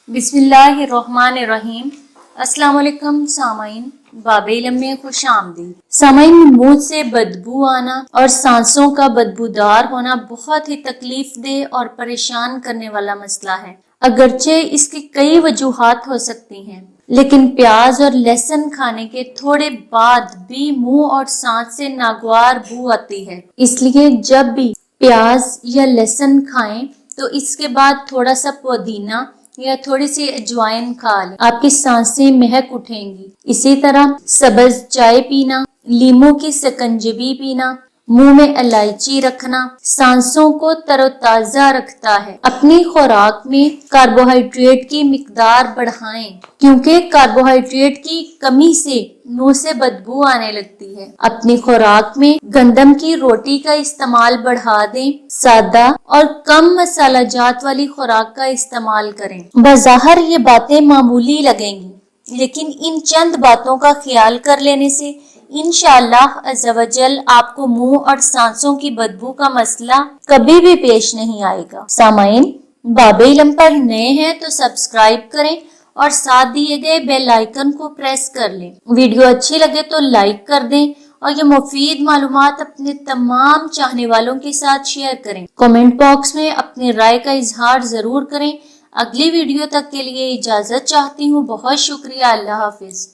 बिस्मिल्लाहिर्रहमानिर्रहीम। अस्सलाम वालेकुम सामाइन, बाब इल्म में खुश आमदीद। सामाइन, मुंह से बदबू आना और सांसों का बदबूदार होना बहुत ही तकलीफ दे और परेशान करने वाला मसला है। अगरचे इसकी कई वजूहात हो सकती हैं, लेकिन प्याज और लहसुन खाने के थोड़े बाद भी मुंह और सांस से नागवार बू आती है। इसलिए जब भी प्याज या लहसुन खाएं तो इसके बाद थोड़ा सा पुदीना या थोड़ी सी अजवाइन खा लें, आपकी सांसें महक उठेंगी। इसी तरह सब्ज चाय पीना, लीमू की शकंजीबी पीना, मुंह में इलायची रखना सांसों को तरोताजा रखता है। अपनी खुराक में कार्बोहाइड्रेट की मिकदार बढ़ाएं, क्योंकि कार्बोहाइड्रेट की कमी से मुंह से बदबू आने लगती है। अपनी खुराक में गंदम की रोटी का इस्तेमाल बढ़ा दें। सादा और कम मसाला जात वाली खुराक का इस्तेमाल करें। बज़ाहिर ये बातें मामूली लगेंगी, लेकिन इन चंद बातों का ख्याल कर लेने से इंशाअल्लाह अज़्ज़वजल आपको मुंह और सांसों की बदबू का मसला कभी भी पेश नहीं आएगा। सामाइन, बाब इल्म पर नए हैं तो सब्सक्राइब करें और साथ दिए गए बेल आइकन को प्रेस कर लें। वीडियो अच्छी लगे तो लाइक कर दें और ये मुफीद मालूमात अपने तमाम चाहने वालों के साथ शेयर करें। कमेंट बॉक्स में अपनी राय का इजहार जरूर करें। अगली वीडियो तक के लिए इजाजत चाहती हूँ। बहुत शुक्रिया। अल्लाह हाफिज।